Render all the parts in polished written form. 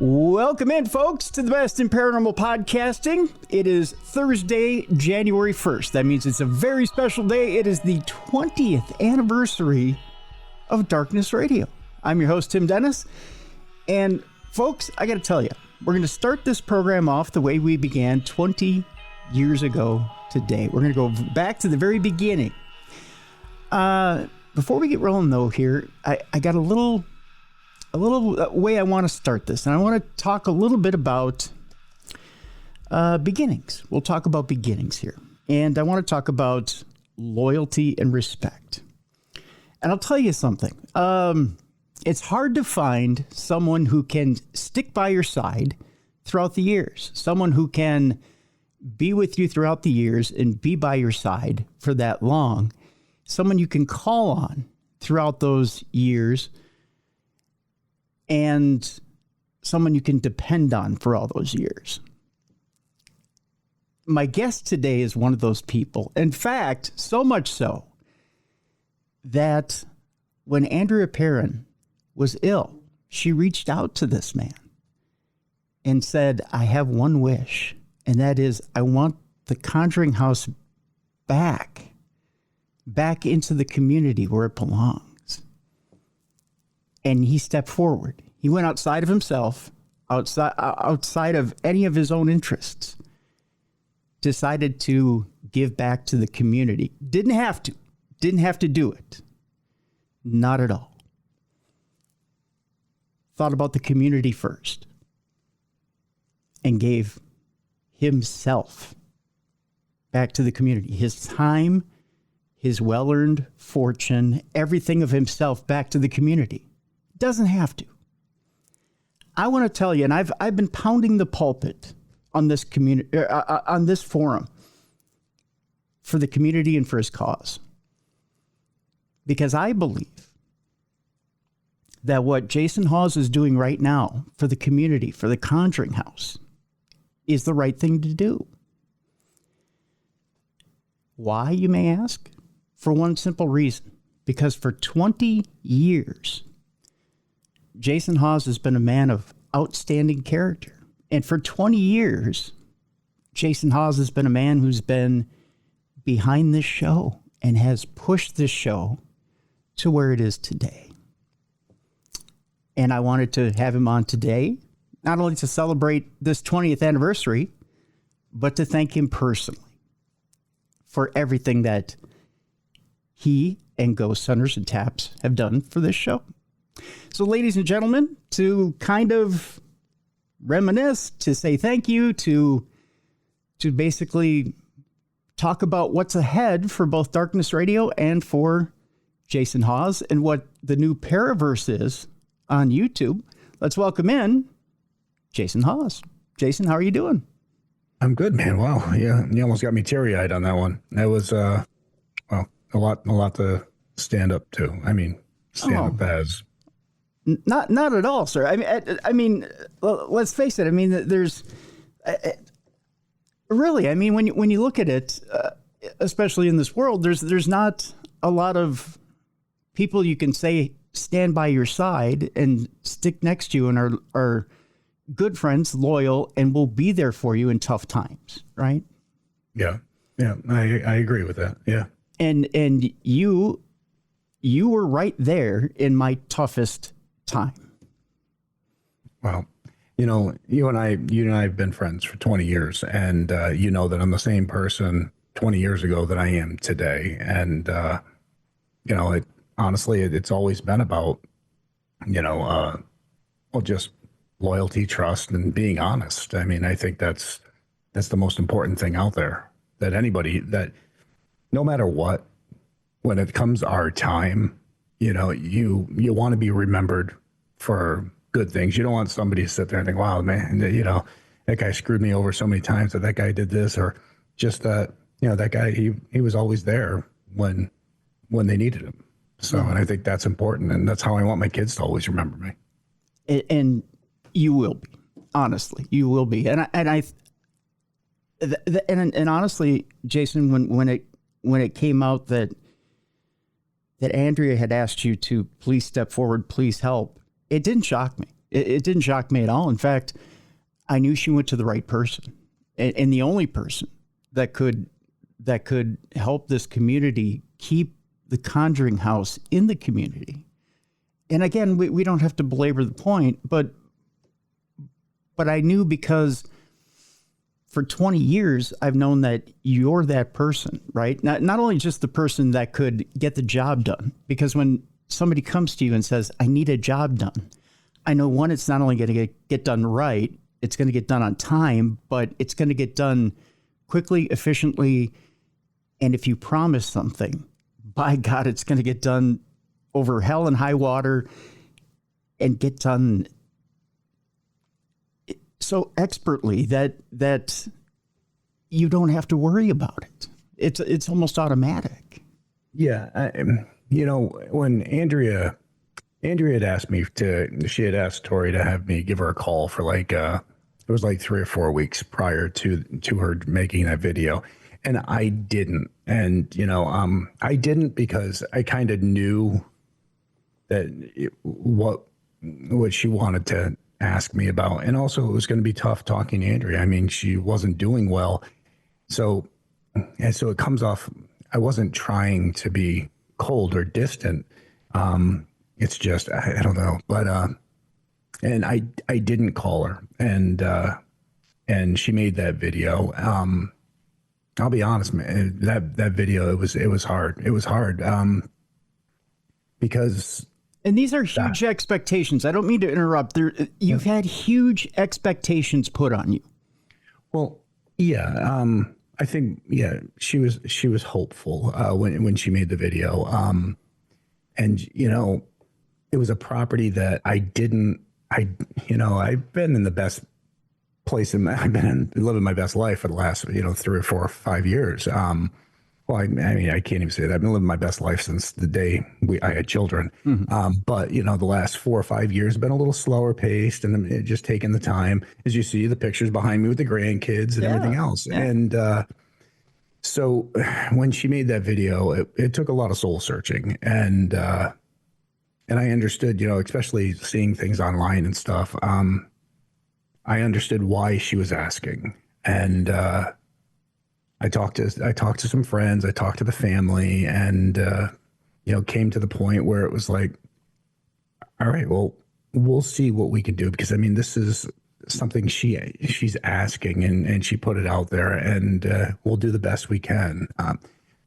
Welcome in, folks, to the best in paranormal podcasting. It is Thursday, January 1st. That means it's a very special day. It is the 20th anniversary of Darkness Radio. I'm your host, Tim Dennis. And, folks, I got to tell you, we're going to start this program off the way we began 20 years ago today. We're going to go back to the very beginning. Before we get rolling, though, here, I got a little way I want to start this, and I want to talk a little bit about beginnings. We'll talk about beginnings here, and I want to talk about loyalty and respect. And I'll tell you something. It's hard to find someone who can stick by your side throughout the years, someone who can be with you throughout the years and be by your side for that long, someone you can call on throughout those years, and someone you can depend on for all those years. My guest today is one of those people. In fact, so much so that when Andrea Perrin was ill, she reached out to this man and said, I have one wish, and that is I want the Conjuring House back into the community where it belongs. And he stepped forward. He went outside of himself, outside of any of his own interests, decided to give back to the community. Didn't have to do it. Not at all. Thought about the community first and gave himself back to the community. His time, his well-earned fortune, everything of himself back to the community. Doesn't have to. I want to tell you, and I've been pounding the pulpit on this community, on this forum, for the community and for his cause, because I believe that what Jason Hawes is doing right now for the community, for the Conjuring House, is the right thing to do. Why, you may ask? For one simple reason. Because for 20 years, Jason Hawes has been a man of outstanding character. And for 20 years, Jason Hawes has been a man who's been behind this show and has pushed this show to where it is today. And I wanted to have him on today, not only to celebrate this 20th anniversary, but to thank him personally for everything that he and Ghost Hunters and Taps have done for this show. So, ladies and gentlemen, to kind of reminisce, to say thank you, to basically talk about what's ahead for both Darkness Radio and for Jason Hawes and what the new Paraverse is on YouTube, let's welcome in Jason Hawes. Jason, how are you doing? I'm good, man. Wow. Yeah. You almost got me teary-eyed on that one. That was, a lot to stand up to. I mean, stand up as. Not at all, sir. I mean, let's face it. I mean, there's really. I mean, when you look at it, especially in this world, there's not a lot of people you can say stand by your side and stick next to you and are good friends, loyal, and will be there for you in tough times, right? Yeah, I agree with that. Yeah, and you were right there in my toughest time. Well, you and I have been friends for 20 years, and you know that I'm the same person 20 years ago that I am today. And honestly, it's always been about, just loyalty, trust, and being honest. I mean, I think that's the most important thing out there, that no matter what, when it comes our time, you want to be remembered for good things. You don't want somebody to sit there and think, wow, man, that guy screwed me over so many times, or that guy did this, or just that, that guy, he was always there when they needed him. So, and I think that's important, and that's how I want my kids to always remember me. And you will be, honestly, you will be. And honestly, Jason, when it came out that Andrea had asked you to please step forward, please help, it didn't shock me. It didn't shock me at all. In fact, I knew she went to the right person, and the only person that could help this community keep the Conjuring House in the community. And again, we don't have to belabor the point, but I knew because for 20 years, I've known that you're that person, right? Not only just the person that could get the job done, because when somebody comes to you and says, I need a job done, I know, one, it's not only going to get done right, it's going to get done on time, but it's going to get done quickly, efficiently. And if you promise something, by God, it's going to get done over hell and high water and get done so expertly that you don't have to worry about it. It's almost automatic. Yeah. When Andrea had asked me she had asked Tori to have me give her a call for it was like 3 or 4 weeks prior to her making that video. And I didn't. And, I didn't because I kind of knew that what she wanted to ask me about. And also it was going to be tough talking to Andrea. I mean, she wasn't doing well. So it comes off, I wasn't trying to be cold or distant. It's just, I don't know, but, and I didn't call her, and she made that video. I'll be honest, man, that video, it was hard. It was hard. Because. And these are huge expectations. I don't mean to interrupt. You've had huge expectations put on you. Well, yeah. I think, yeah, she was hopeful when she made the video. And it was a property that I've been in the best place I've been living my best life for the last 3 or 4 or 5 years. Well, I mean, I can't even say that. I've been living my best life since the day I had children. Mm-hmm. But, the last 4 or 5 years have been a little slower paced, and just taking the time, as you see the pictures behind me with the grandkids and everything else. Yeah. And so when she made that video, it took a lot of soul searching. And I understood, especially seeing things online and stuff, I understood why she was asking. And I talked to some friends, I talked to the family, and came to the point where it was like, all right, well, we'll see what we can do, because I mean, this is something she's asking, and she put it out there, and we'll do the best we can.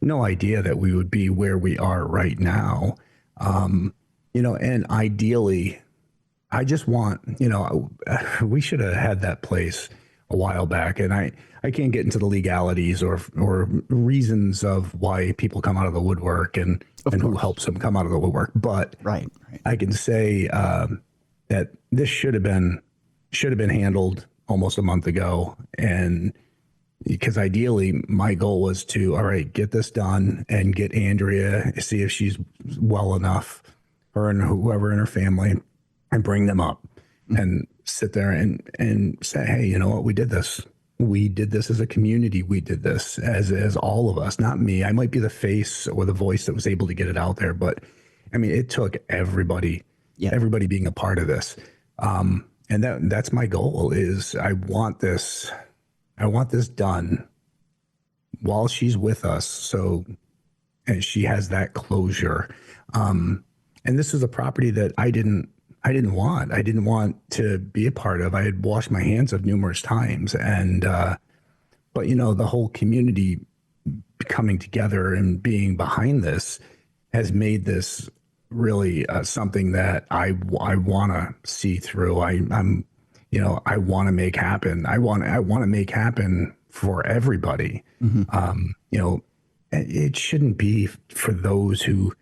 No idea that we would be where we are right now. And ideally, I just want, we should have had that place a while back, and I can't get into the legalities or reasons of why people come out of the woodwork and who helps them come out of the woodwork. But right. I can say that this should have been handled almost a month ago. And because ideally my goal was to, all right, get this done and get Andrea, see if she's well enough, her and whoever in her family, and bring them up and sit there and say, hey, you know what? We did this. We did this as a community. We did this as all of us, not me. I might be the face or the voice that was able to get it out there, but I mean, it took everybody being a part of this. And that's my goal. Is I want this done while she's with us. So, and she has that closure. And this is a property that I didn't want. I didn't want to be a part of. I had washed my hands of numerous times, and but the whole community coming together and being behind this has made this really something that I want to see through. I want to make happen. I want to make happen for everybody. Mm-hmm. It shouldn't be for those who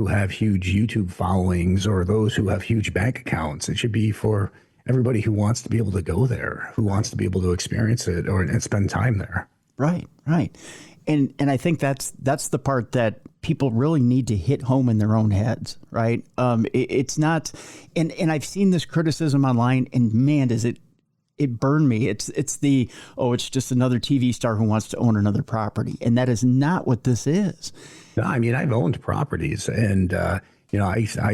have huge YouTube followings or those who have huge bank accounts. It should be for everybody who wants to be able to go there, who wants to be able to experience it and spend time there. Right. And I think that's the part that people really need to hit home in their own heads, right? It's not, and I've seen this criticism online, and man, does it burned me. It's just another TV star who wants to own another property. And that is not what this is. No, I mean, I've owned properties, and, I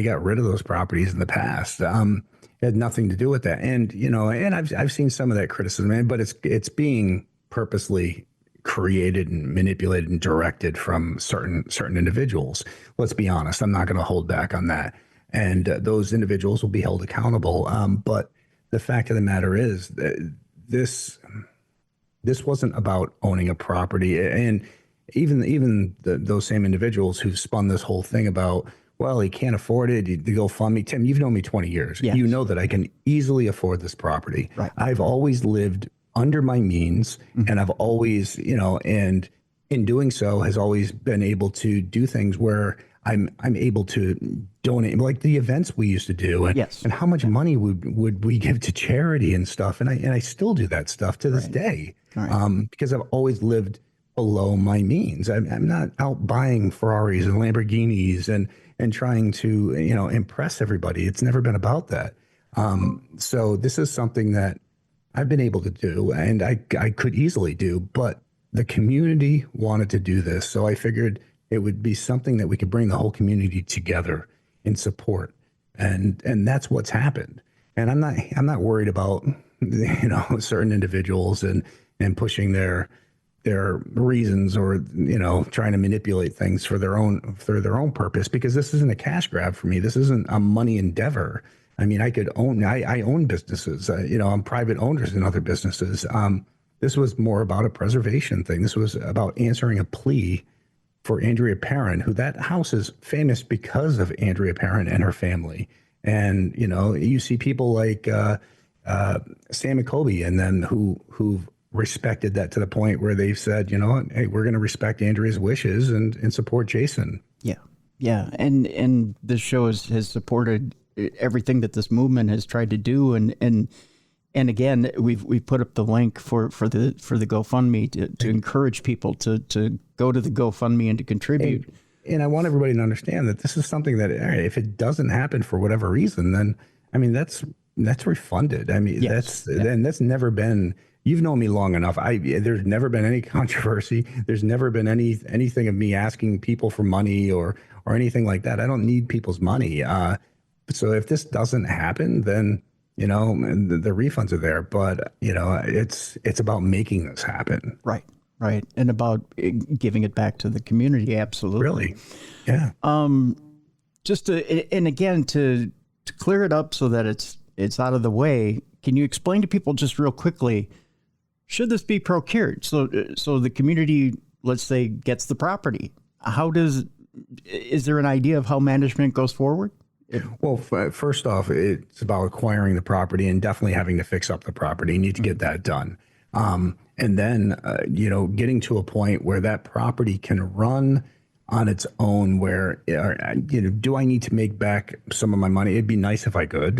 got rid of those properties in the past. It had nothing to do with that. And, and I've seen some of that criticism, but it's being purposely created and manipulated and directed from certain individuals. Let's be honest. I'm not going to hold back on that. And those individuals will be held accountable. But the fact of the matter is that this wasn't about owning a property. And even those same individuals who spun this whole thing about, well, he can't afford it, the GoFundMe. Tim, you've known me 20 years. Yes. You know that I can easily afford this property. Right. I've always lived under my means, and I've always, and in doing so has always been able to do things where I'm able to donate, like the events we used to do, and, Yes. and how much money would we give to charity and stuff, and I still do that stuff to this day, because I've always lived below my means. I'm not out buying Ferraris and Lamborghinis and trying to impress everybody. It's never been about that. So this is something that I've been able to do, and I could easily do, but the community wanted to do this, so I figured it would be something that we could bring the whole community together in support, and that's what's happened. And I'm not worried about certain individuals and pushing their reasons, or trying to manipulate things for their own purpose, because this isn't a cash grab for me. This isn't a money endeavor. I mean, I own businesses. I'm private owners in other businesses. This was more about a preservation thing. This was about answering a plea for Andrea Perrin, who, that house is famous because of Andrea Perrin and her family. And, you see people like Sam and Kobe, and then who've respected that to the point where they've said, hey, we're going to respect Andrea's wishes and support Jason. Yeah. Yeah. And this show has supported everything that this movement has tried to do. And again, we've put up the link for the GoFundMe to encourage people to go to the GoFundMe and to contribute. And I want everybody to understand that this is something that, if it doesn't happen for whatever reason, then, I mean, that's refunded. I mean, that's never been, you've known me long enough. There's never been any controversy. There's never been anything of me asking people for money or anything like that. I don't need people's money. So if this doesn't happen, then, the refunds are there, but it's about making this happen. Right. And about giving it back to the community. Absolutely. Really? Yeah. Just to clear it up so that it's out of the way. Can you explain to people just real quickly, should this be procured? So the community, let's say, gets the property. Is there an idea of how management goes forward? Well, first off, it's about acquiring the property and definitely having to fix up the property. You need to get that done. And then, getting to a point where that property can run on its own, where, do I need to make back some of my money? It'd be nice if I could,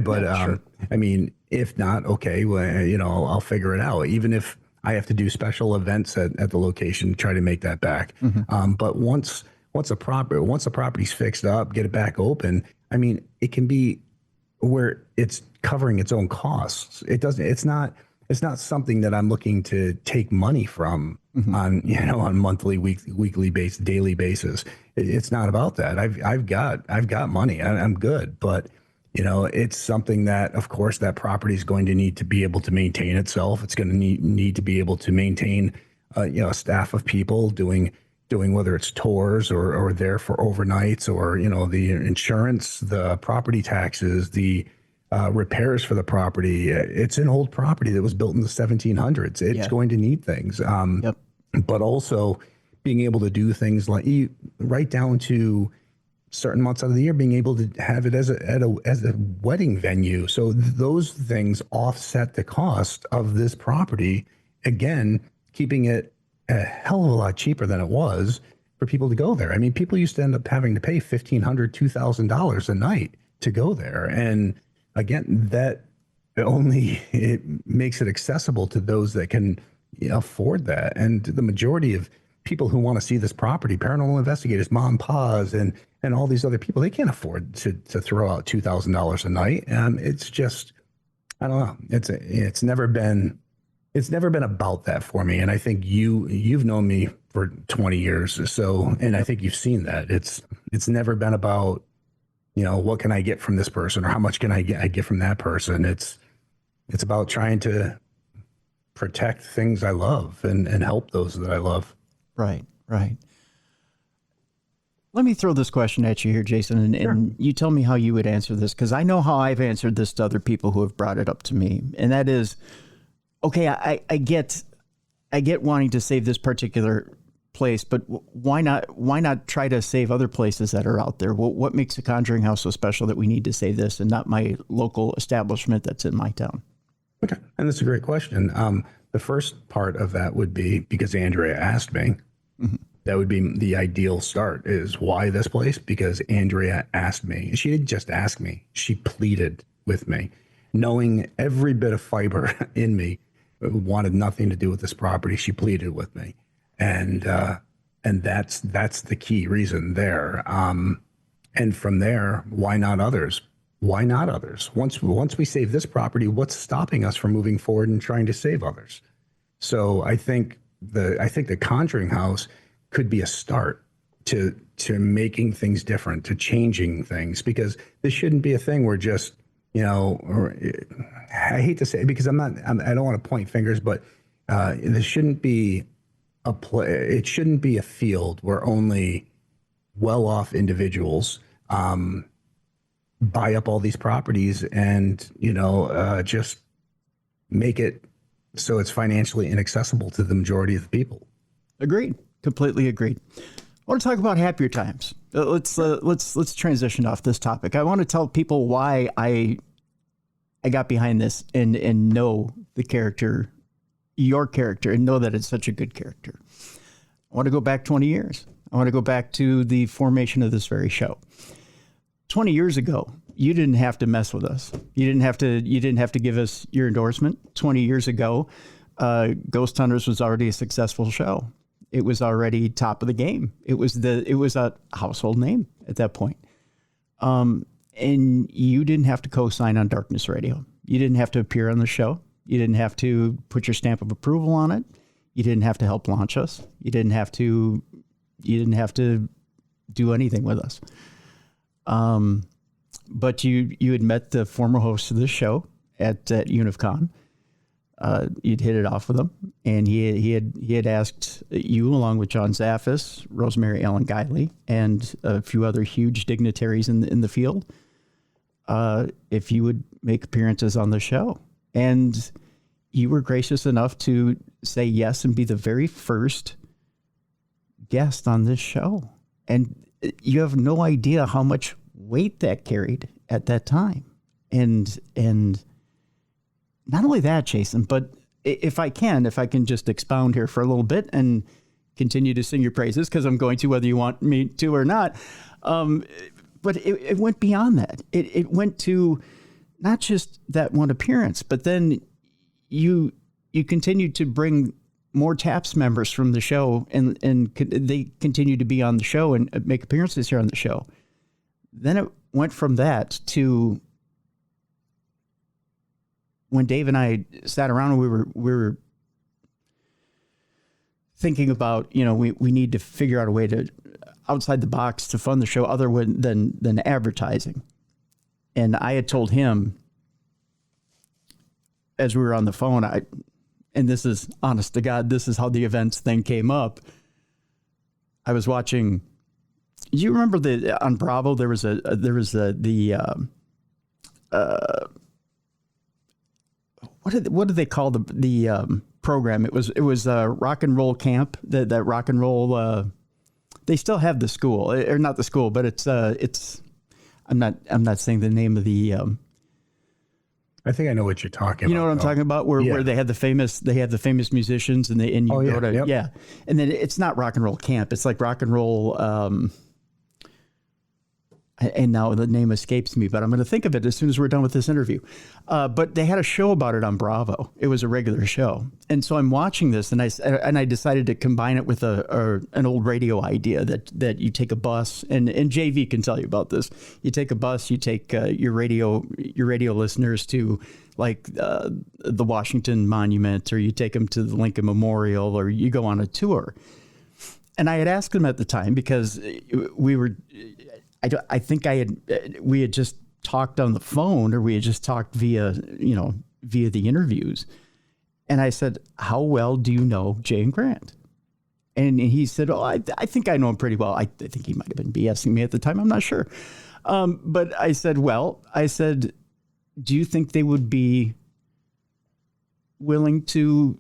but sure. I mean, if not, okay, well, I'll figure it out. Even if I have to do special events at the location to try to make that back. But once the property's fixed up, get it back open, I mean, it can be where it's covering its own costs. It's not something that I'm looking to take money from on monthly, weekly basis, daily basis. It's not about that. I've got money. I'm good, but it's something that, of course, that property is going to need to be able to maintain itself. It's going to need to be able to maintain, a staff of people doing whether it's tours or there for overnights, or the insurance, the property taxes, the repairs for the property. It's an old property that was built in the 1700s. It's going to need things. But also being able to do things like right down to certain months out of the year, being able to have it as a wedding venue. So those things offset the cost of this property. Again, keeping it a hell of a lot cheaper than it was for people to go there. I mean, people used to end up having to pay $1,500, $2,000 a night to go there. And again, that it makes it accessible to those that can afford that. And the majority of people who want to see this property, paranormal investigators, mom, pa's, and all these other people, they can't afford to throw out $2,000 a night. And it's just, I don't know. It's never been about that for me. And I think you've known me for 20 years. So, and I think you've seen that it's never been about what can I get from this person, or how much can I get from that person? It's about trying to protect things I love and help those that I love. Right, right. Let me throw this question at you here, Jason, and you tell me how you would answer this, because I know how I've answered this to other people who have brought it up to me. And that is, okay, I get wanting to save this particular place, but why not try to save other places that are out there? What makes the Conjuring House so special that we need to save this and not my local establishment that's in my town? Okay, and that's a great question. The first part of that would be, because Andrea asked me, that would be the ideal start, is why this place? Because Andrea asked me. She didn't just ask me, she pleaded with me, knowing every bit of fiber in me wanted nothing to do with this property. She pleaded with me. And that's the key reason there. And from there, why not others? Why not others? Once we save this property, what's stopping us from moving forward and trying to save others? So I think the Conjuring House could be a start to making things different, to changing things, because this shouldn't be a thing where just, or I hate to say it because I don't want to point fingers, but this shouldn't be it shouldn't be a field where only well-off individuals buy up all these properties and, just make it so it's financially inaccessible to the majority of the people. Agreed. Completely agreed. I want to talk about happier times. Let's transition off this topic. I want to tell people why I got behind this and know the character, your character, and know that it's such a good character. I want to go back 20 years. I want to go back to the formation of this very show. 20 years ago, you didn't have to mess with us. You didn't have to give us your endorsement. 20 years ago, Ghost Hunters was already a successful show. It was already top of the game. It was a household name at that point. And you didn't have to co-sign on Darkness Radio. You didn't have to appear on the show. You didn't have to put your stamp of approval on it. You didn't have to help launch us. You didn't have to do anything with us. But you had met the former host of this show at UNIVCon. You'd hit it off with him, and he had asked you, along with John Zaffis, Rosemary Ellen Guiley, and a few other huge dignitaries in the field, if you would make appearances on the show. And you were gracious enough to say yes and be the very first guest on this show. And you have no idea how much weight that carried at that time. And not only that, Jason, but if I can just expound here for a little bit and continue to sing your praises, because I'm going to, whether you want me to or not. But it went beyond that. It went to not just that one appearance, but then you continued to bring more TAPS members from the show, and they continue to be on the show and make appearances here on the show. Then it went from that to when Dave and I sat around and we were thinking about, we need to figure out a way to outside the box to fund the show other than advertising. And I had told him, as we were on the phone, and this is honest to God, this is how the events thing came up. I was watching. Do you remember on Bravo there was what did they call the program? It was rock and roll camp. That rock and roll. They still have the school, or not the school, but it's. I'm not saying the name of the. I think I know what you're talking about. You know what I'm talking about? Where they had the famous musicians and you go to. Yep. And then it's not rock and roll camp. It's like rock and roll. And now the name escapes me, but I'm going to think of it as soon as we're done with this interview. But they had a show about it on Bravo. It was a regular show. And so I'm watching this, and I decided to combine it with an old radio idea that you take a bus, and JV can tell you about this. You take a bus, you take your radio listeners to like the Washington Monument, or you take them to the Lincoln Memorial, or you go on a tour. And I had asked them at the time, because I think we had just talked on the phone, or we had just talked via the interviews. And I said, how well do you know Jay and Grant? And he said, oh, I think I know him pretty well. I think he might have been BSing me at the time. I'm not sure. But I said, do you think they would be willing to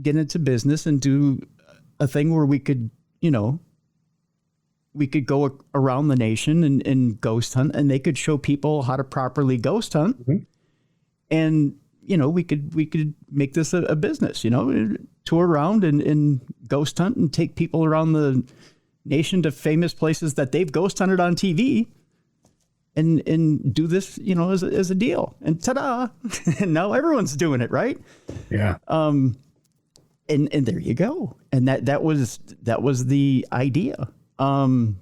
get into business and do a thing where we could go around the nation and ghost hunt, and they could show people how to properly ghost hunt. Mm-hmm. And, we could make this a business, tour around and ghost hunt and take people around the nation to famous places that they've ghost hunted on TV and do this, as a deal. And ta-da. And now everyone's doing it, right? Yeah. And there you go. And that was the idea. And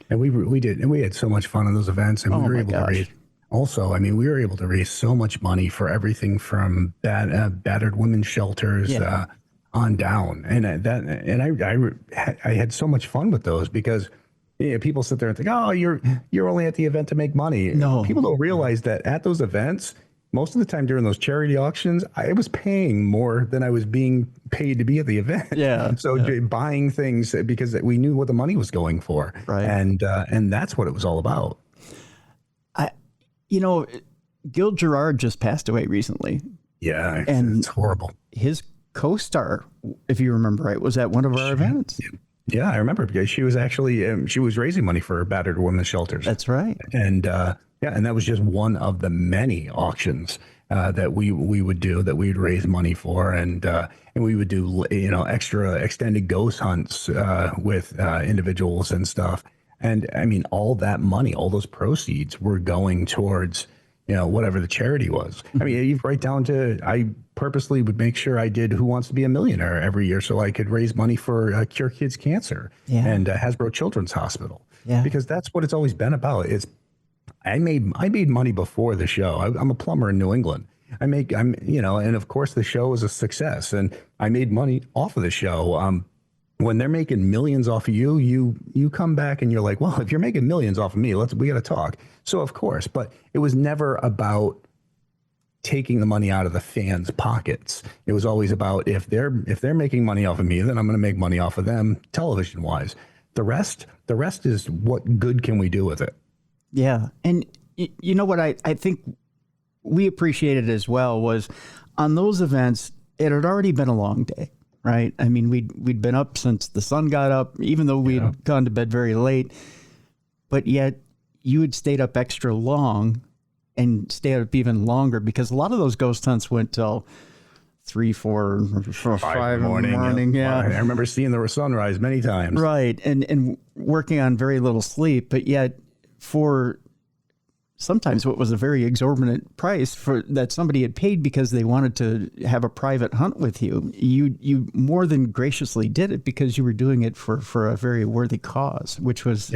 we had so much fun on those events, and we were able to raise. Also, we were able to raise so much money for everything from battered women's shelters on down, and I had so much fun with those because people sit there and think, oh, you're only at the event to make money. No, people don't realize that at those events, most of the time during those charity auctions, I was paying more than I was being paid to be at the event. Yeah. So buying things because we knew what the money was going for, right? And that's what it was all about. Gil Gerard just passed away recently. Yeah, and it's horrible. His co-star, if you remember right, was at one of our events. Yeah, I remember because she was actually she was raising money for battered women's shelters. That's right. And and that was just one of the many auctions that we would do, that we'd raise money for, and we would do extra extended ghost hunts with individuals and stuff. And all that money, all those proceeds were going towards, whatever the charity was. You right down to, I purposely would make sure I did Who Wants to Be a Millionaire every year so I could raise money for Cure Kids Cancer and Hasbro Children's Hospital. Yeah. Because that's what it's always been about. I made money before the show. I'm a plumber in New England. And of course the show was a success, and I made money off of the show. When they're making millions off of you, you come back and you're like, well, if you're making millions off of me, we got to talk. So of course, but it was never about taking the money out of the fans' pockets. It was always about if they're making money off of me, then I'm going to make money off of them television wise. The rest is what good can we do with it? Yeah. And you know what I think we appreciated as well was on those events, it had already been a long day. Right. We'd been up since the sun got up, even though we'd gone to bed very late. But yet you had stayed up extra long and stayed up even longer because a lot of those ghost hunts went till 3, 4, 5 in the morning. Yeah. I remember seeing the sunrise many times. Right. And working on very little sleep. But yet for sometimes what was a very exorbitant price for that somebody had paid because they wanted to have a private hunt with you. You more than graciously did it because you were doing it for a very worthy cause, which was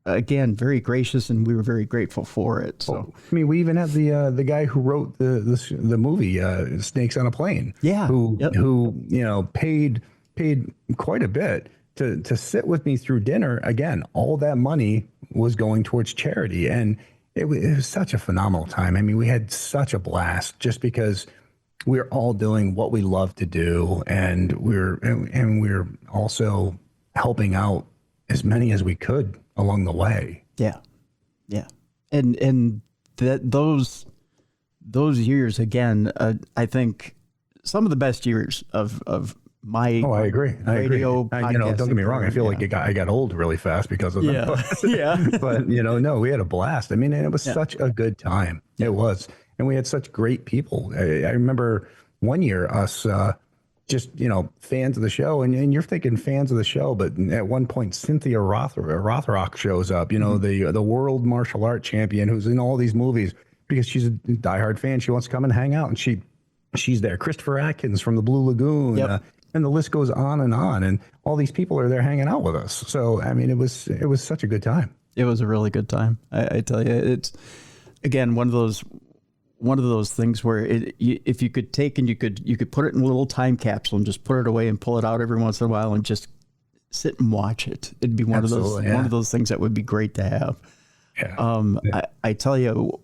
again very gracious, and we were very grateful for it. So we even had the guy who wrote the movie Snakes on a Plane. Yeah, who paid quite a bit to sit with me through dinner. Again, all that money was going towards charity, and it was such a phenomenal time. We had such a blast just because we're all doing what we love to do, and we're also helping out as many as we could along the way. Yeah, and those years again, I think some of the best years of my I agree. Radio don't get me wrong. I feel like I got old really fast because of that. But no, we had a blast. And it was such a good time. Yeah. It was, and we had such great people. I remember one year us just fans of the show, and you're thinking fans of the show, but at one point Cynthia Rothrock shows up. The world martial art champion who's in all these movies because she's a diehard fan. She wants to come and hang out, and she's there. Christopher Atkins from the Blue Lagoon. Yep. And the list goes on, and all these people are there hanging out with us. So, it was such a good time. It was a really good time. I tell you, it's again one of those things where if you could take and you could put it in a little time capsule and just put it away and pull it out every once in a while and just sit and watch it. It'd be one Absolutely, one of those things that would be great to have. Yeah. I tell you,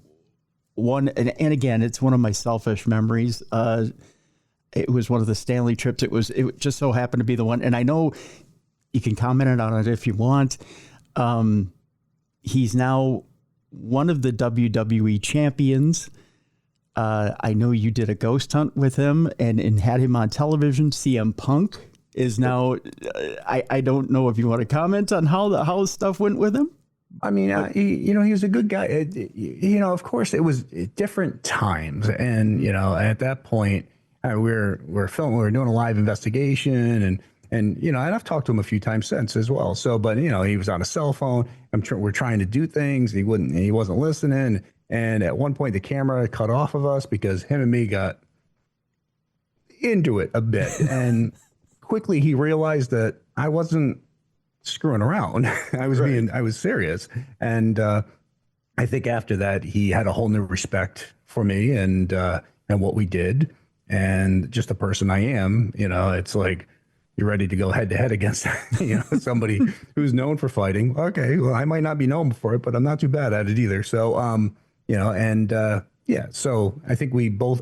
and again, it's one of my selfish memories. It was one of the Stanley trips. It just so happened to be the one, and I know you can comment on it if you want. He's now one of the WWE champions. I know you did a ghost hunt with him and had him on television. CM Punk is now, I don't know if you want to comment on how stuff went with him. I mean, he was a good guy. Of course it was different times. And, at that point we're filming, we're doing a live investigation and I've talked to him a few times since as well. So, but he was on a cell phone. We're trying to do things. He wasn't listening. And at one point the camera cut off of us because him and me got into it a bit. And quickly he realized that I wasn't screwing around. I was serious. And I think after that he had a whole new respect for me and what we did and just the person I am. It's like you're ready to go head to head against somebody who's known for fighting. Okay, well, I might not be known for it, but I'm not too bad at it either. So so I think we both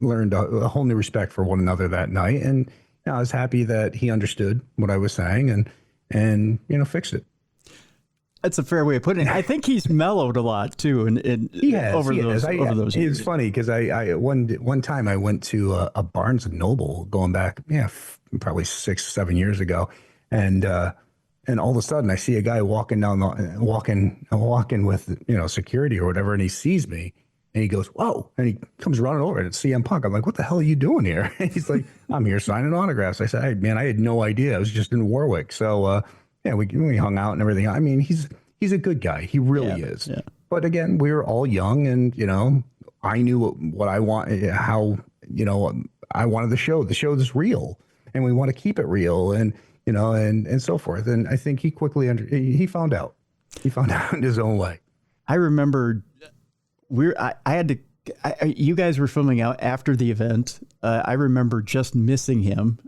learned a whole new respect for one another that night, and I was happy that he understood what I was saying and fixed it. That's a fair way of putting it. I think he's mellowed a lot too, and over those years. It's funny because one time I went to a Barnes and Noble going back, probably 6-7 years ago, and all of a sudden I see a guy walking with security or whatever, and he sees me and he goes, "Whoa!" and he comes running over, and it's CM Punk. I'm like, "What the hell are you doing here?" And he's like, "I'm here signing autographs." I said, "Hey, man, I had no idea. I was just in Warwick." So we hung out and everything. I mean, he's a good guy. He really is. Yeah. But again, we were all young, and I knew what I want, how I wanted the show. The show is real, and we want to keep it real, and so forth. And I think he quickly he found out. He found out in his own way. I remember you guys were filming out after the event. I remember just missing him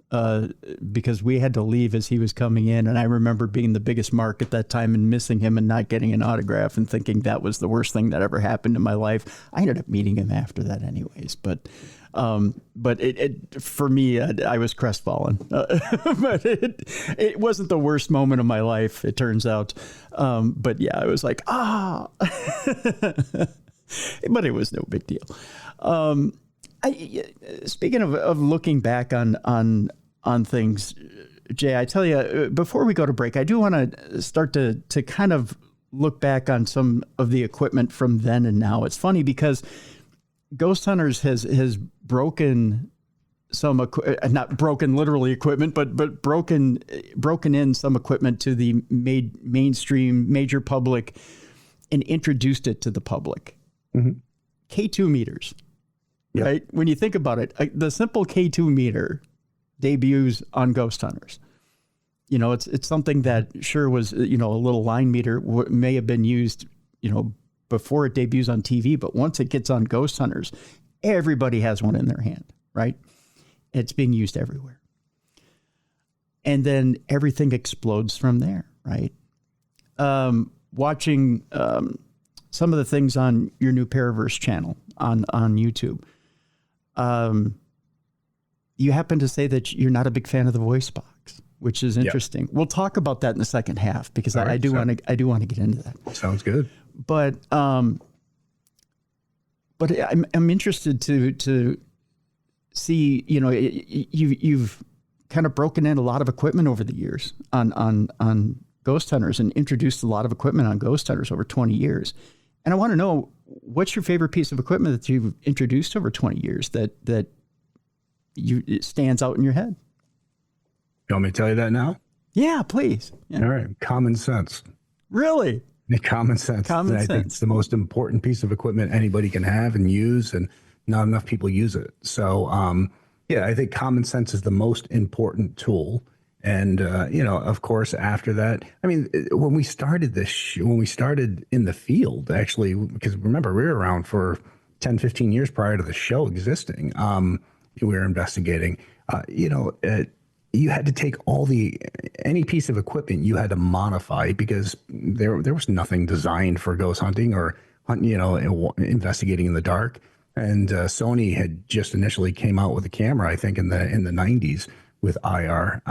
because we had to leave as he was coming in. And I remember being the biggest mark at that time and missing him and not getting an autograph and thinking that was the worst thing that ever happened in my life. I ended up meeting him after that anyways. But it for me, I was crestfallen. But it wasn't the worst moment of my life, it turns out. But yeah, I was like, but it was no big deal. Speaking of looking back on things, Jay, I tell you, before we go to break, I do want to start to kind of look back on some of the equipment from then and now. It's funny because Ghost Hunters has broken some not broken literally equipment, but broken in some equipment to the mainstream major public and introduced it to the public. Mm-hmm. K2 meters, yep. Right? When you think about it, the simple K2 meter debuts on Ghost Hunters. It's something that sure was, a little line meter may have been used, before it debuts on TV, but once it gets on Ghost Hunters, everybody has one in their hand, right? It's being used everywhere. And then everything explodes from there, right? Watching some of the things on your new Paraverse channel on YouTube. You happen to say that you're not a big fan of the voice box, which is interesting. Yep. We'll talk about that in the second half because I do want to get into that. Sounds good. But I'm interested to see, you've kind of broken in a lot of equipment over the years on Ghost Hunters and introduced a lot of equipment on Ghost Hunters over 20 years. And I want to know, what's your favorite piece of equipment that you've introduced over 20 years that it stands out in your head? You want me to tell you that now? Yeah, please. Yeah. All right. Common sense. Really? Common sense. I think it's the most important piece of equipment anybody can have and use, and not enough people use it. So, I think common sense is the most important tool. And, of course, after that, I mean, when we started when we started in the field, actually, because remember, we were around for 10, 15 years prior to the show existing. We were investigating, you had to take any piece of equipment you had to modify because there was nothing designed for ghost hunting or investigating in the dark. And Sony had just initially came out with a camera, I think in the 90s with IR.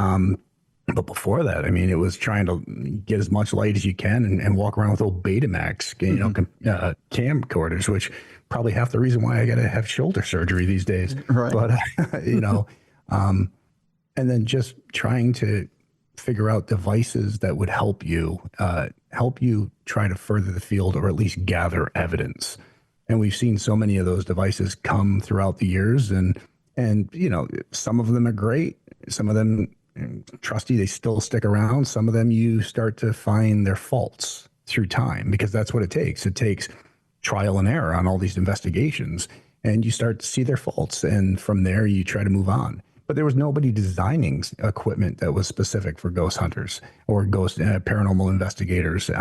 But before that, I mean, it was trying to get as much light as you can and walk around with old Betamax, camcorders, which probably half the reason why I got to have shoulder surgery these days. Right. But, and then just trying to figure out devices that would help you try to further the field or at least gather evidence. And we've seen so many of those devices come throughout the years, and some of them are great. Some of them, trusty, they still stick around. Some of them you start to find their faults through time, because that's what it takes. It takes trial and error on all these investigations, and you start to see their faults. And from there, you try to move on. But there was nobody designing equipment that was specific for ghost hunters or ghost paranormal investigators.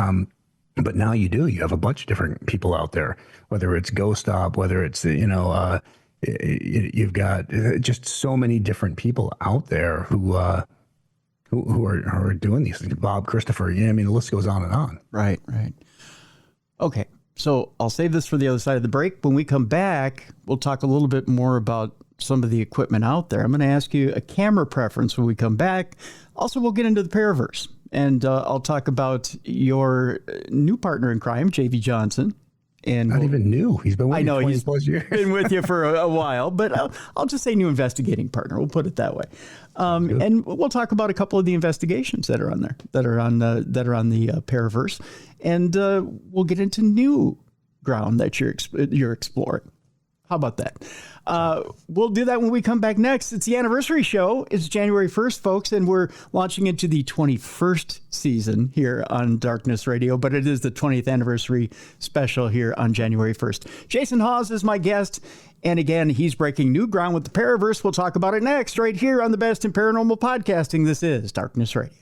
But now you do. You have a bunch of different people out there, whether it's Ghost Op, whether it's, you've got just so many different people out there who are doing these things. Bob, Christopher, I mean, the list goes on and on. Right. Okay. So I'll save this for the other side of the break. When we come back, we'll talk a little bit more about some of the equipment out there. I'm going to ask you a camera preference when we come back. Also, we'll get into the Paraverse, and I'll talk about your new partner in crime, JV Johnson. And not even new. He's been with you 20 plus years. Been with you for a while, but I'll just say new investigating partner. We'll put it that way. And we'll talk about a couple of the investigations that are on there, that are on the Paraverse, and we'll get into new ground that you're exploring. How about that? We'll do that when we come back next. It's the anniversary show. It's January 1st, folks, and we're launching into the 21st season here on Darkness Radio, but it is the 20th anniversary special here on January 1st. Jason Hawes is my guest, and again, he's breaking new ground with the Paraverse. We'll talk about it next, right here on the Best in Paranormal Podcasting. This is Darkness Radio.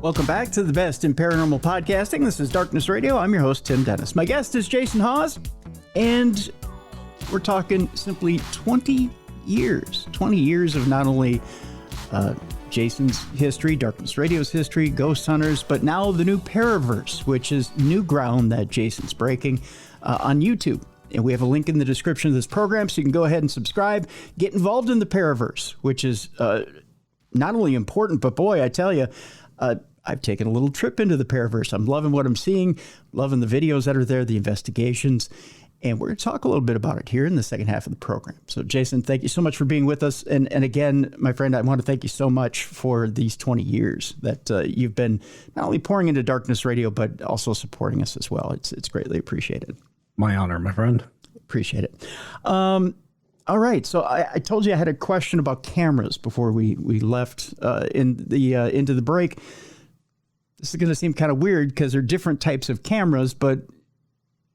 Welcome back to the Best in Paranormal Podcasting. This is Darkness Radio. I'm your host, Tim Dennis. My guest is Jason Hawes, and we're talking simply 20 years. 20 years of not only Jason's history, Darkness Radio's history, ghost hunters, but now the new Paraverse, which is new ground that Jason's breaking on YouTube. And we have a link in the description of this program, so you can go ahead and subscribe. Get involved in the Paraverse, which is not only important, but boy, I tell you, I've taken a little trip into the Paraverse. I'm loving what I'm seeing, loving the videos that are there, the investigations, and we're going to talk a little bit about it here in the second half of the program. So, Jason, thank you so much for being with us. And again, my friend, I want to thank you so much for these 20 years that you've been not only pouring into Darkness Radio, but also supporting us as well. It's greatly appreciated. My honor, my friend. Appreciate it. All right. So I told you I had a question about cameras before we left into the break. This is going to seem kind of weird because they're different types of cameras, but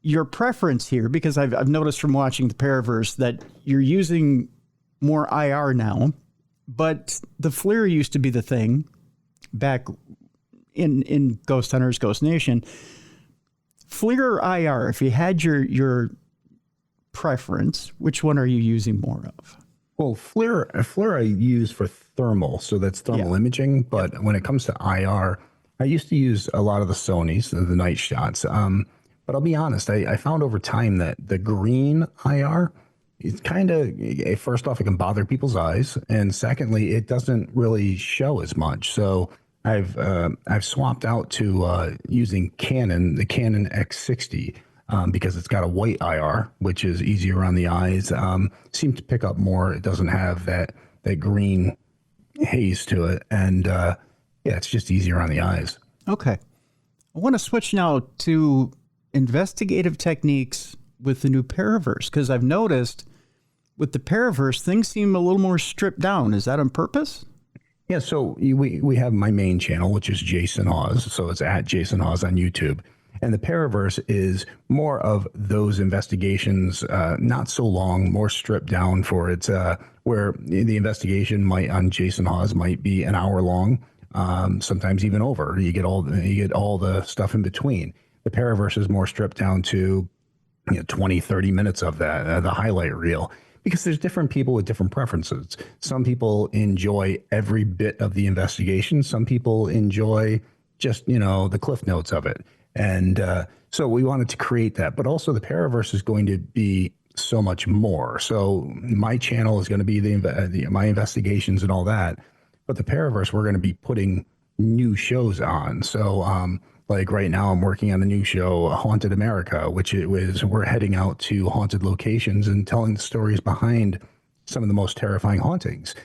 your preference here, because I've noticed from watching the Paraverse that you're using more IR now, but the FLIR used to be the thing back in Ghost Hunters, Ghost Nation. FLIR or IR, if you had your preference, which one are you using more of? Well, FLIR I use for thermal, so that's thermal imaging. But when it comes to IR, I used to use a lot of the Sonys, the night shots. But I'll be honest, I found over time that the green IR, it's kind of, first off, it can bother people's eyes, and secondly, it doesn't really show as much. So I've swapped out to using Canon, the Canon X60. Because it's got a white IR, which is easier on the eyes. Seems to pick up more. It doesn't have that green haze to it. And it's just easier on the eyes. Okay. I want to switch now to investigative techniques with the new Paraverse, because I've noticed with the Paraverse, things seem a little more stripped down. Is that on purpose? Yeah, so we have my main channel, which is Jason Hawes. So it's at Jason Hawes on YouTube. And the Paraverse is more of those investigations, not so long, more stripped down for its where the investigation might on Jason Hawes might be an hour long, sometimes even over. You get all the stuff in between. The Paraverse is more stripped down to 20, 30 minutes of that, the highlight reel, because there's different people with different preferences. Some people enjoy every bit of the investigation. Some people enjoy just, the cliff notes of it. And so we wanted to create that. But also the Paraverse is going to be so much more. So my channel is going to be my investigations and all that. But the Paraverse, we're going to be putting new shows on. So like right now I'm working on a new show, Haunted America, which we're heading out to haunted locations and telling the stories behind some of the most terrifying hauntings.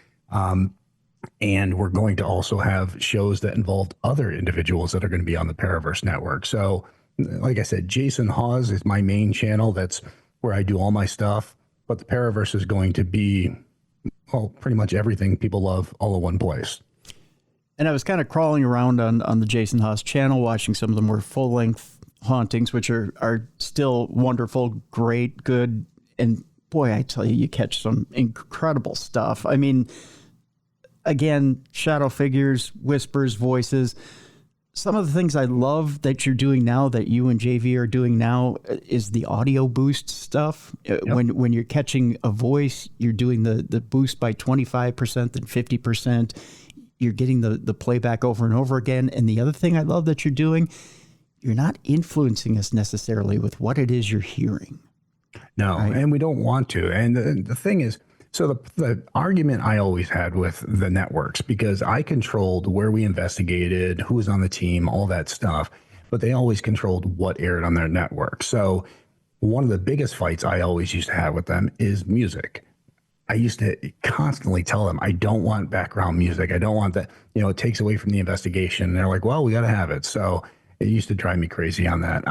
And we're going to also have shows that involve other individuals that are going to be on the Paraverse network. So like I said, Jason Hawes is my main channel. That's where I do all my stuff. But the Paraverse is going to be, pretty much everything people love all in one place. And I was kind of crawling around on the Jason Hawes channel, watching some of the more full-length hauntings, which are still wonderful, great, good. And boy, I tell you, you catch some incredible stuff. I mean, again, shadow figures, whispers, voices. Some of the things I love that you're doing now, that you and JV are doing now, is the audio boost stuff. Yep. When you're catching a voice, you're doing the boost by 25% and 50%. You're getting the playback over and over again. And the other thing I love that you're doing, you're not influencing us necessarily with what it is you're hearing. No, right? And we don't want to. And the thing is, so the argument I always had with the networks, because I controlled where we investigated, who was on the team, all that stuff, but they always controlled what aired on their network. So one of the biggest fights I always used to have with them is music. I used to constantly tell them, I don't want background music. I don't want that. It takes away from the investigation. And they're like, well, we got to have it. So it used to drive me crazy on that.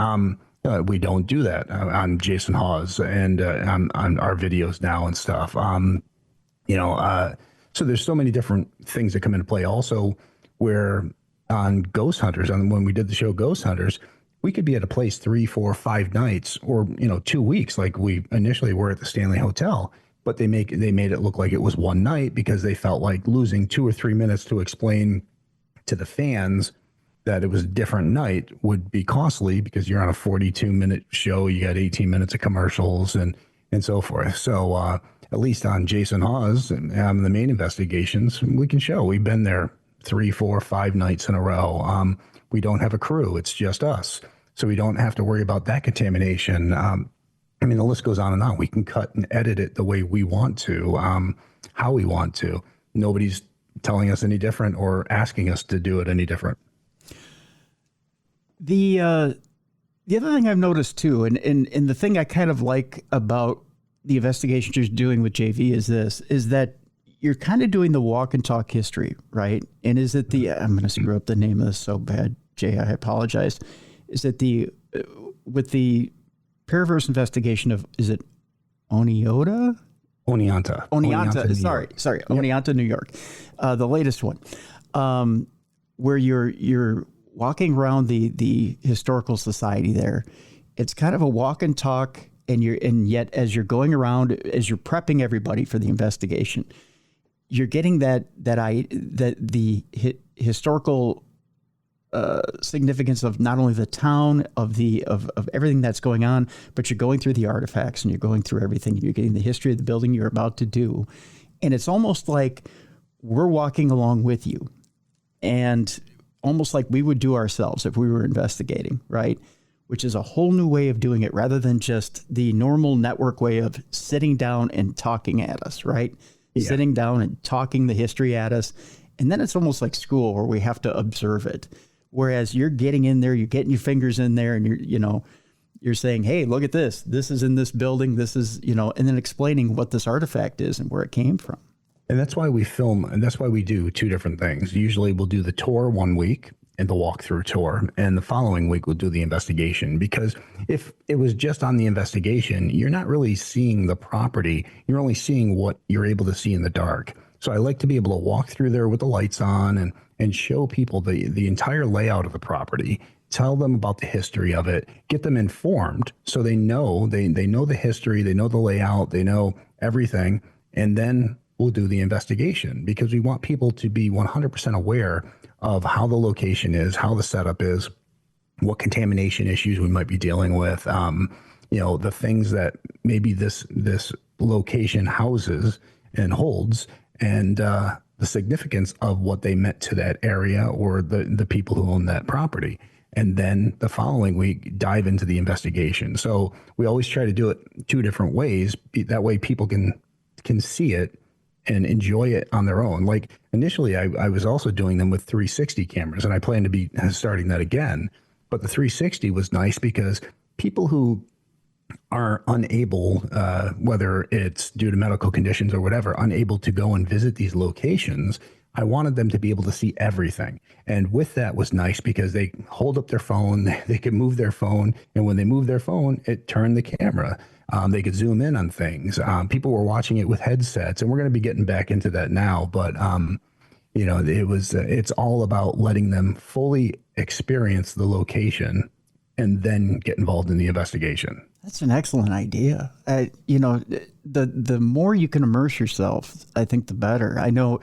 We don't do that on Jason Hawes and on our videos now and stuff. So there's so many different things that come into play. Also, where on Ghost Hunters, when we did the show Ghost Hunters, we could be at a place 3, 4, 5 nights or 2 weeks, like we initially were at the Stanley Hotel. But they made it look like it was one night because they felt like losing 2 or 3 minutes to explain to the fans that it was a different night would be costly, because you're on a 42-minute show. You got 18 minutes of commercials and so forth. So at least on Jason Hawes and the main investigations, we can show we've been there 3, 4, 5 nights in a row. We don't have a crew. It's just us. So we don't have to worry about that contamination. The list goes on and on. We can cut and edit it the way we want to, how we want to. Nobody's telling us any different or asking us to do it any different. The other thing I've noticed too, and the thing I kind of like about the investigations you're doing with JV is that you're kind of doing the walk and talk history, right? And is it I'm going to screw up the name of this so bad, Jay, I apologize. Is it with the Paraverse investigation of, is it Oneonta? Oneonta. Sorry. Yep. Oneonta, New York. The latest one, where you're walking around the historical society there. It's kind of a walk and talk, and yet as you're going around, as you're prepping everybody for the investigation, you're getting the historical significance of not only the town, of everything that's going on, but you're going through the artifacts and you're going through everything. You're getting the history of the building you're about to do. And it's almost like we're walking along with you, and almost like we would do ourselves if we were investigating, right? Which is a whole new way of doing it, rather than just the normal network way of sitting down and talking at us, right? Yeah. Sitting down and talking the history at us. And then it's almost like school where we have to observe it. Whereas you're getting in there, you're getting your fingers in there, and you're saying, hey, look at this. This is in this building. This is, and then explaining what this artifact is and where it came from. And that's why we film, and that's why we do 2 different things. Usually we'll do the tour one week and the walkthrough tour, and the following week we'll do the investigation. Because if it was just on the investigation, you're not really seeing the property. You're only seeing what you're able to see in the dark. So I like to be able to walk through there with the lights on and show people the entire layout of the property, tell them about the history of it, get them informed so they know the history, they know the layout, they know everything, and then we'll do the investigation, because we want people to be 100% aware of how the location is, how the setup is, what contamination issues we might be dealing with, the things that maybe this location houses and holds, and the significance of what they meant to that area or the people who own that property. And then the following week, dive into the investigation. So we always try to do it two different ways. That way people can see it and enjoy it on their own. Like initially, I was also doing them with 360 cameras, and I plan to be starting that again. But the 360 was nice because people who are unable, whether it's due to medical conditions or whatever, unable to go and visit these locations, I wanted them to be able to see everything. And with that was nice because they hold up their phone, they could move their phone, and when they move their phone, it turned the camera. They could zoom in on things. People were watching it with headsets, and we're going to be getting back into that now. But it's all about letting them fully experience the location and then get involved in the investigation. That's an excellent idea. The more you can immerse yourself, I think the better. I know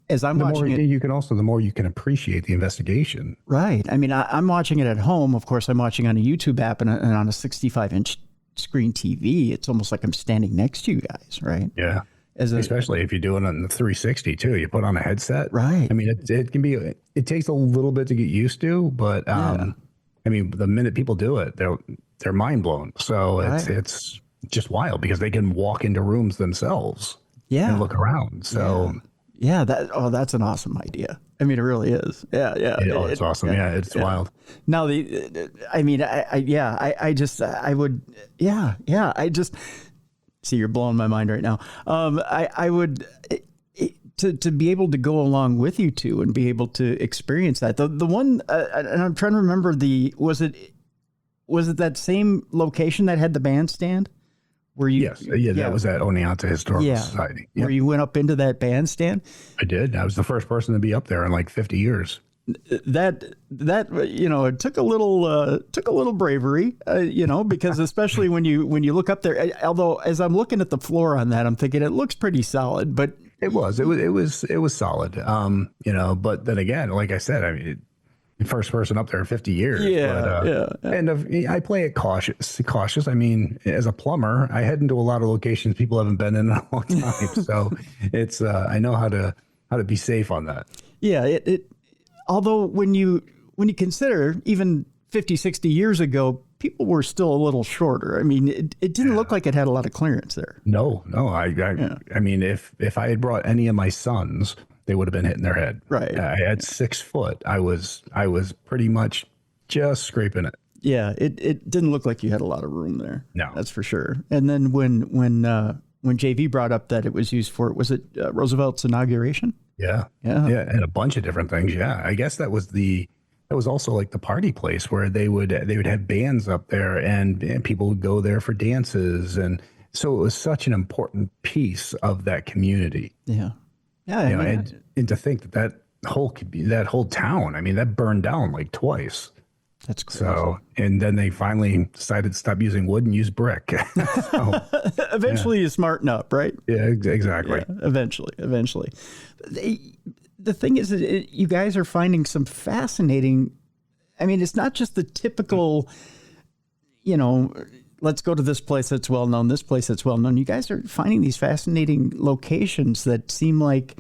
as I'm watching it, the more you can appreciate the investigation. Right. I mean, I'm watching it at home. Of course, I'm watching on a YouTube app and on a 65-inch screen TV. It's almost like I'm standing next to you guys, right? Yeah. Especially if you do it on the 360 too. You put on a headset. Right. I mean, it can be, it takes a little bit to get used to, but I mean, the minute people do it, they're mind blown. So it's just wild because they can walk into rooms themselves and look around. So that's an awesome idea. I mean, it really is. Yeah. It's awesome. Yeah, it's wild. Now I just see, you're blowing my mind right now. I would to be able to go along with you two and be able to experience that. The one, and I'm trying to remember was it that same location that had the bandstand? Where you? Yes, that was at Oneonta Historical Society. Yep. Where you went up into that bandstand? I did. I was the first person to be up there in like 50 years. That it took a little bravery, because especially when you look up there. Although as I'm looking at the floor on that, I'm thinking it looks pretty solid, but it was solid. But then again, like I said, I mean, first person up there in 50 years. And I play it cautious. I mean, as a plumber, I head into a lot of locations people haven't been in a long time. So it's, I know how to be safe on that. Yeah. Although when you consider even 50, 60 years ago, people were still a little shorter. I mean, it didn't look like it had a lot of clearance there. No. I mean, if I had brought any of my sons, they would have been hitting their head. Right. I had 6 foot. I was pretty much just scraping it. Yeah. It didn't look like you had a lot of room there. No, that's for sure. And then when JV brought up that it was used for, was it Roosevelt's inauguration? Yeah. And a bunch of different things. Yeah. I guess that was also like the party place where they would have bands up there and people would go there for dances. And so it was such an important piece of that community. Yeah. Yeah. And to think that whole town, I mean, that burned down like twice. That's crazy. So, and then they finally decided to stop using wood and use brick. Eventually you smarten up, right? Yeah, exactly. Yeah, eventually. The thing is that you guys are finding some fascinating, I mean, it's not just the typical, let's go to this place that's well known, this place that's well known. You guys are finding these fascinating locations that seem like,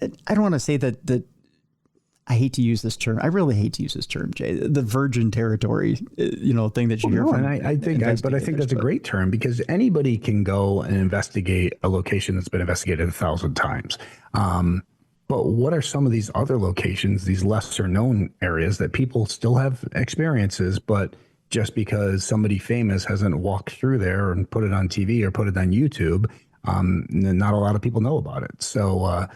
I don't want to say that I hate to use this term. I really hate to use this term, Jay. The virgin territory, thing that you hear from. And I think that's a great term because anybody can go and investigate a location that's been investigated 1,000 times. But what are some of these other locations, these lesser known areas that people still have experiences, but just because somebody famous hasn't walked through there and put it on TV or put it on YouTube, not a lot of people know about it. So,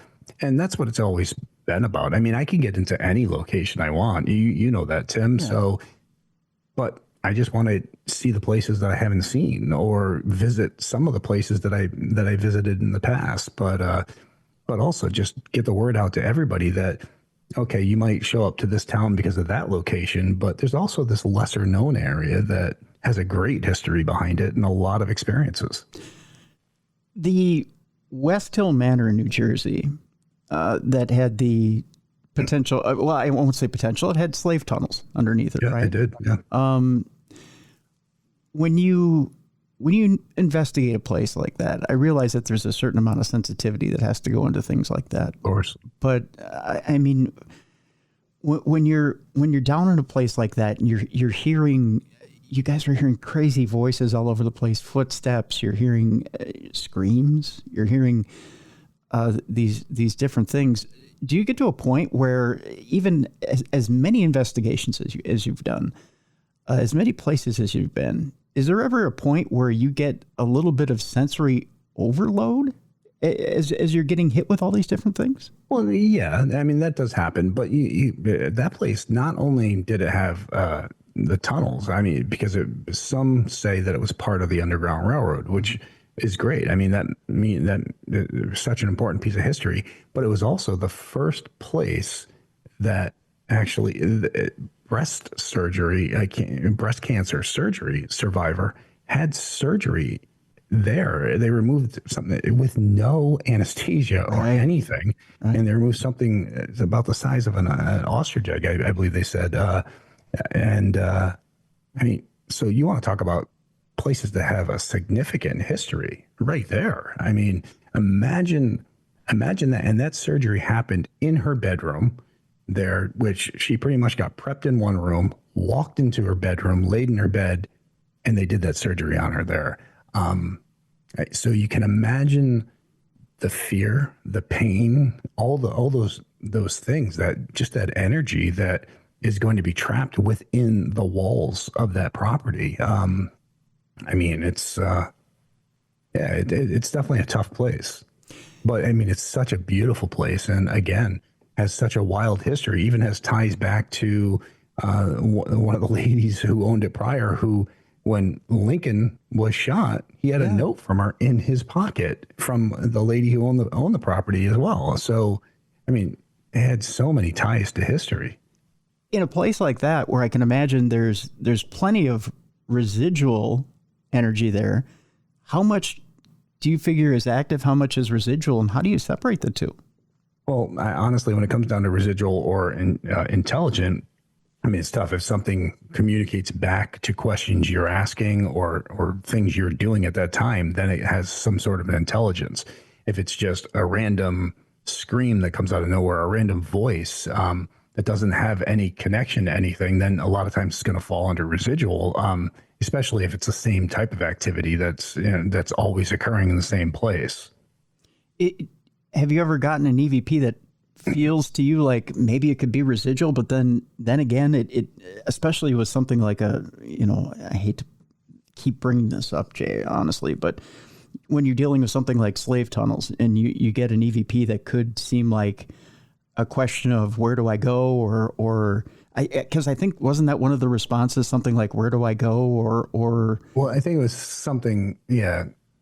and that's what it's always been about. I mean, I can get into any location I want. You know that, Tim. Yeah. So, but I just want to see the places that I haven't seen or visit some of the places that I visited in the past. But also just get the word out to everybody that okay, you might show up to this town because of that location, but there's also this lesser known area that has a great history behind it and a lot of experiences. The West Hill Manor in New Jersey that had the potential, well, I won't say potential, it had slave tunnels underneath it, Yeah, right? it did. Yeah. When you investigate a place like that, I realize that there's a certain amount of sensitivity that has to go into things like that. Of course. But I mean, when you're down in a place like that, and you're hearing, you guys are hearing crazy voices all over the place, footsteps. You're hearing screams. You're hearing these different things. Do you get to a point where even as many investigations as you've done, as many places as you've been, is there ever a point where you get a little bit of sensory overload as you're getting hit with all these different things? Well, yeah, I mean, that does happen. But that place, not only did it have the tunnels, I mean, because some say that it was part of the Underground Railroad, which is great. I mean, that it was such an important piece of history, but it was also the first place that actually breast cancer surgery survivor had surgery there. They removed something with no anesthesia or anything, and they removed something about the size of an ostrich egg, I believe they said. I mean, so you want to talk about places that have a significant history right there. I mean, imagine that. And that surgery happened in her bedroom there, which she pretty much got prepped in one room, walked into her bedroom, laid in her bed, and they did that surgery on her there. So you can imagine the fear, the pain, all those things, that energy that is going to be trapped within the walls of that property. I mean, it's definitely a tough place, but I mean, it's such a beautiful place, and again, has such a wild history. Even has ties back to one of the ladies who owned it prior, who, when Lincoln was shot, he had a note from her in his pocket from the lady who owned the property as well. So, I mean, it had so many ties to history. In a place like that, where I can imagine there's plenty of residual energy there, how much do you figure is active? How much is residual, and how do you separate the two? Well, honestly, when it comes down to residual or intelligent, I mean, it's tough. If something communicates back to questions you're asking or things you're doing at that time, then it has some sort of an intelligence. If it's just a random scream that comes out of nowhere, a random voice that doesn't have any connection to anything, then a lot of times it's going to fall under residual, especially if it's the same type of activity that's always occurring in the same place. Have you ever gotten an EVP that feels to you like maybe it could be residual, but then again, it especially with something like I hate to keep bringing this up, Jay, honestly, but when you're dealing with something like slave tunnels and you get an EVP that could seem like a question of where do I go, because I think, wasn't that one of the responses, something like where do I go, or well, I think it was something,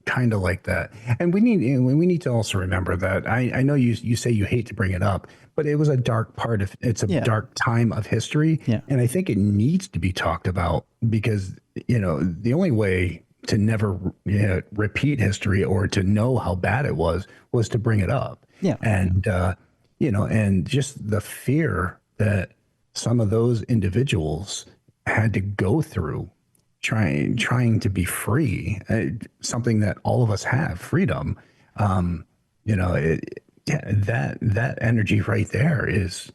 kind of like that. And we need to also remember that I know you say you hate to bring it up, but it was a dark dark time of history. Yeah. And I think it needs to be talked about because, the only way to never repeat history or to know how bad it was to bring it up. Yeah. And, and just the fear that some of those individuals had to go through trying to be free, something that all of us have, freedom. That energy right there is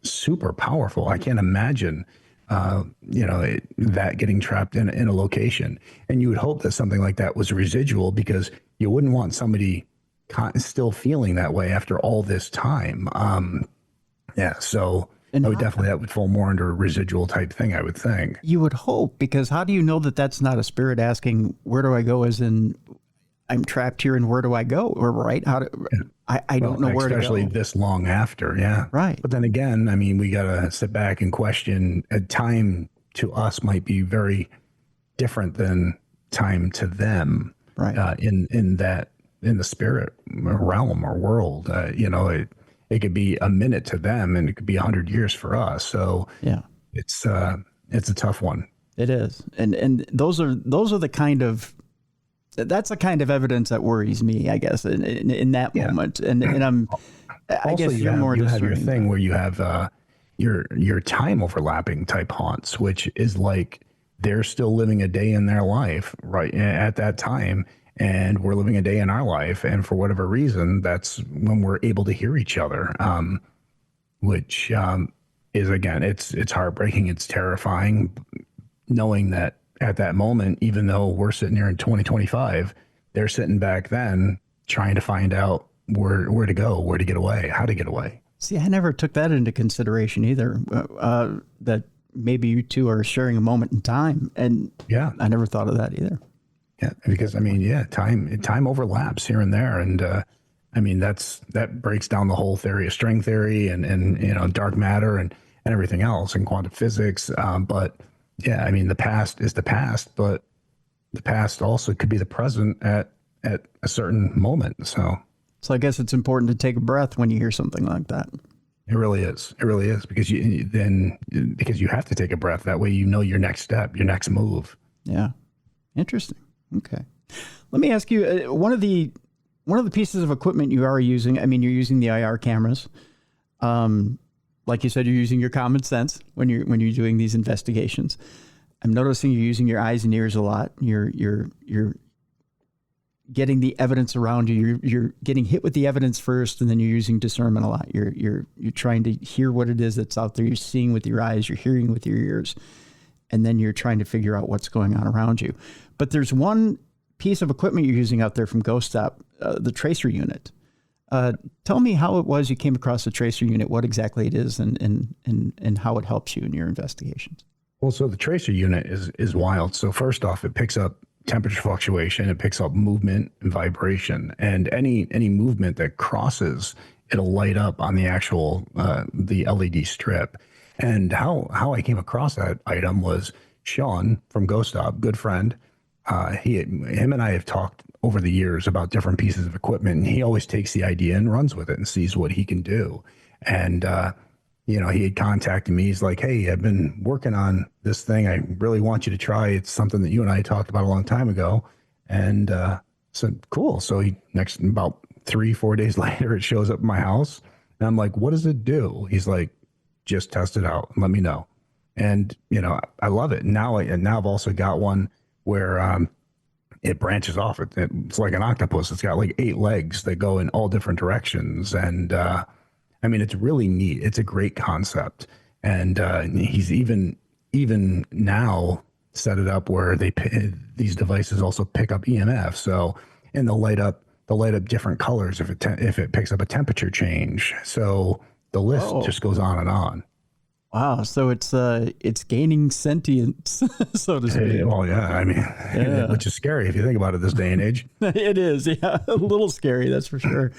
super powerful. I can't imagine that getting trapped in a location. And you would hope that something like that was residual, because you wouldn't want somebody still feeling that way after all this time. So And that would fall more under a residual type thing, I would think. you would hope, because how do you know that that's not a spirit asking, where do I go, as in I'm trapped here and where do I go? Or right? I don't know where to go. Especially this long after. Yeah. Right. But then again, I mean, we got to sit back and question. Time to us might be very different than time to them. Right. In the spirit realm or world, it could be a minute to them, and it could be 100 years for us. So Yeah, it's a tough one. it is. And those are the kind of, that's the kind of evidence that worries me, I guess, in that moment. And I Also, guess you're more you have your discerning. thing where you have your time overlapping type haunts, which is like they're still living a day in their life right at that time, and we're living a day in our life, and for whatever reason, that's when we're able to hear each other. Which is, again, it's heartbreaking, it's terrifying, knowing that at that moment, even though we're sitting here in 2025, they're sitting back then trying to find out where to go, where to get away, how to get away. See, I never took that into consideration either, that maybe you two are sharing a moment in time. And Yeah. I never thought of that either. Yeah. Because I mean, yeah, time overlaps here and there. And I mean, that breaks down the whole theory of string theory and dark matter and everything else and quantum physics. But yeah, I mean, the past is the past, but the past also could be the present at a certain moment. So I guess it's important to take a breath when you hear something like that. it really is. It really is, because you have to take a breath. That way, your next step, your next move. Yeah. Interesting. Okay. Let me ask you, one of the pieces of equipment you are using, I mean, you're using the IR cameras. Like you said, you're using your common sense when you're doing these investigations. I'm noticing you're using your eyes and ears a lot. You're getting the evidence around you. You're getting hit with the evidence first, and then you're using discernment a lot. You're trying to hear what it is that's out there. You're seeing with your eyes, you're hearing with your ears, and then you're trying to figure out what's going on around you. But there's one piece of equipment you're using out there from Ghost Stop, the tracer unit. Tell me how it was you came across the tracer unit, what exactly it is, and how it helps you in your investigations. Well, so the tracer unit is wild. So first off, it picks up temperature fluctuation, it picks up movement and vibration, and any movement that crosses, it'll light up on the actual the LED strip. And how I came across that item was Sean from Ghost Stop, good friend. Him and I have talked over the years about different pieces of equipment, and he always takes the idea and runs with it and sees what he can do. And he had contacted me. He's like, "Hey, I've been working on this thing. I really want you to try. It's something that you and I talked about a long time ago." And said, "Cool." So about 3-4 days later, it shows up at my house, and I'm like, "What does it do?" He's like, "Just test it out and let me know." And I love it. Now I've also got one where it branches off. It's like an octopus. It's got like 8 legs that go in all different directions. And I mean, it's really neat. It's a great concept. And he's even now set it up where these devices also pick up EMF. So, and they'll light up different colors if it picks up a temperature change. So the list just goes on and on. Wow, so it's gaining sentience, so to speak. Well, yeah, I mean, which is scary if you think about it this day and age. It is, yeah, a little scary, that's for sure.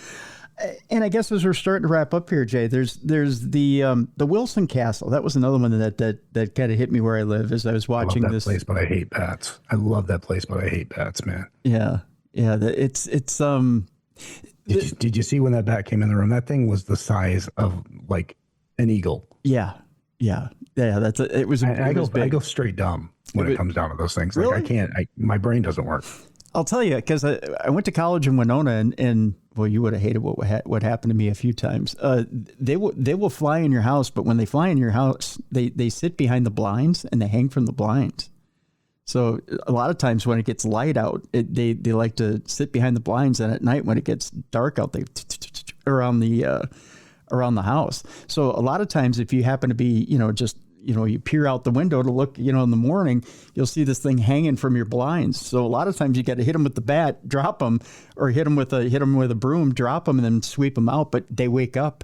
And I guess as we're starting to wrap up here, Jay, there's the Wilson Castle. That was another one that kind of hit me where I live as I was watching I love that this place, but I hate bats. I love that place, but I hate bats, man. Yeah, it's Did you see when that bat came in the room? That thing was the size of like an eagle. Yeah. It was big. I go straight dumb when it comes down to those things. Really? Like I can't. My brain doesn't work. I'll tell you, because I went to college in Winona, and well, you would have hated what happened to me a few times. They will fly in your house, but when they fly in your house, they sit behind the blinds and they hang from the blinds. So a lot of times when it gets light out, they like to sit behind the blinds, and at night when it gets dark out, they around the house. So a lot of times if you happen to be, you peer out the window to look, in the morning, you'll see this thing hanging from your blinds. So a lot of times you got to hit them with the bat, drop them, or hit them with a broom, drop them, and then sweep them out. But they wake up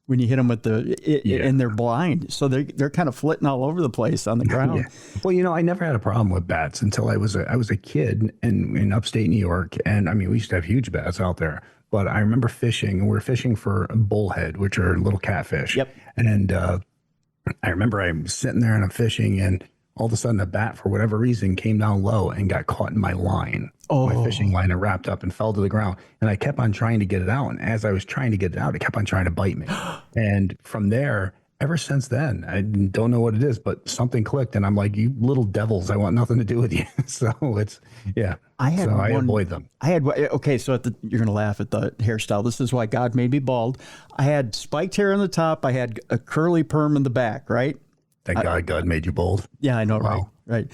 when you hit them with in their blind. So they're kind of flitting all over the place on the ground. Yeah. Well, I never had a problem with bats until I was a kid in upstate New York. And I mean, we used to have huge bats out there. But I remember fishing, and we were fishing for bullhead, which are little catfish. Yep. And I remember I'm sitting there and I'm fishing, and all of a sudden a bat, for whatever reason, came down low and got caught in my line, my fishing line, and wrapped up and fell to the ground. And I kept on trying to get it out. And as I was trying to get it out, it kept on trying to bite me. And from there, ever since then, I don't know what it is, but something clicked. And I'm like, you little devils, I want nothing to do with you. So it's, yeah. I avoid them. Okay, so you're going to laugh at the hairstyle. This is why God made me bald. I had spiked hair on the top. I had a curly perm in the back, right? Thank God made you bald. Yeah, I know, wow. Right.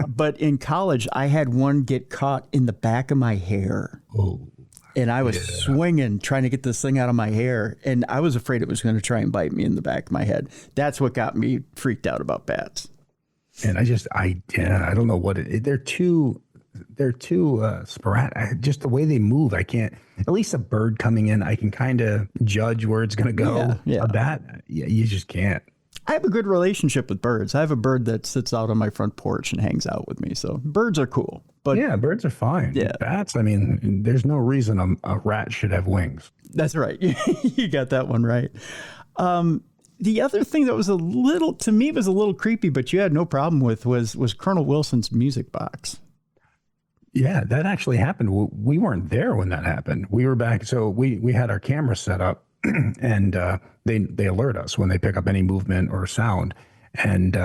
But in college, I had one get caught in the back of my hair. Oh. And I was swinging, trying to get this thing out of my hair. And I was afraid it was going to try and bite me in the back of my head. That's what got me freaked out about bats. And I don't know what they're too sporadic. Just the way they move, I can't. At least a bird coming in, I can kind of judge where it's going to go. Yeah. A bat, you just can't. I have a good relationship with birds. I have a bird that sits out on my front porch and hangs out with me. So birds are cool. But yeah, birds are fine. Yeah. Bats, I mean, there's no reason a rat should have wings. That's right. You got that one right. The other thing that was to me was a little creepy, but you had no problem with was Colonel Wilson's music box. Yeah, that actually happened. We weren't there when that happened. We were back. So we had our camera set up and they alert us when they pick up any movement or sound. And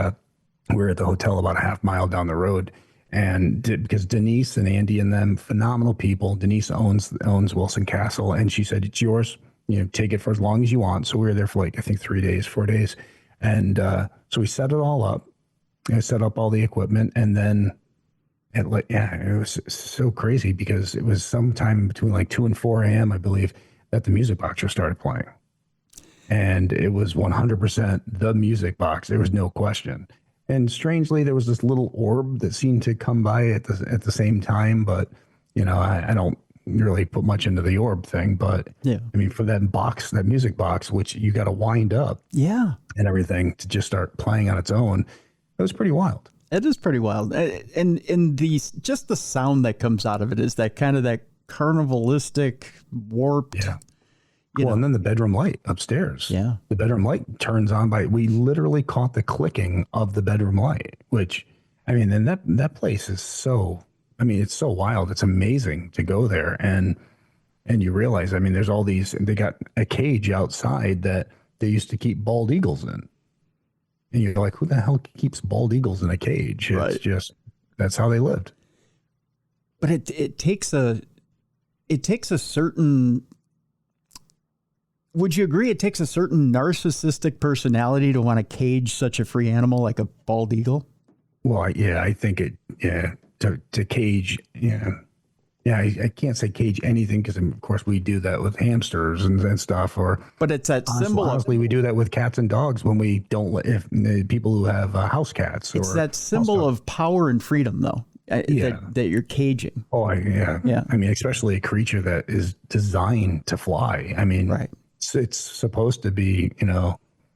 we're at the hotel about a half mile down the road. And because Denise and Andy and them, phenomenal people. Denise owns Wilson Castle, and she said, it's yours. Take it for as long as you want. So we were there for I think 4 days. And so we set it all up. I set up all the equipment, and then it was so crazy because it was sometime between 2 and 4 a.m., I believe, that the music box just started playing. And it was 100% the music box. There was no question. And strangely, there was this little orb that seemed to come by at the same time. But, I don't really put much into the orb thing. But, yeah, I mean, for that music box, which you got to wind up and everything to just start playing on its own, it was pretty wild. It is pretty wild. And just the sound that comes out of it is that kind of that carnivalistic, warped. Yeah. And then the bedroom light upstairs. Yeah. The bedroom light turns on we literally caught the clicking of the bedroom light, which, I mean, and that place is it's so wild. It's amazing to go there. And you realize, I mean, there's all they got a cage outside that they used to keep bald eagles in. And you're like, who the hell keeps bald eagles in a cage? Right. It's just, that's how they lived. But it takes a certain, would you agree it takes a certain narcissistic personality to want to cage such a free animal like a bald eagle? Well, I think to cage, I can't say cage anything because, of course, we do that with hamsters and stuff. But it's that symbol. Honestly, we do that with cats and dogs when we don't if people who have house cats. It's that symbol of power and freedom, though. That you're caging. Oh, yeah. I mean, especially a creature that is designed to fly. I mean, right. It's supposed to be,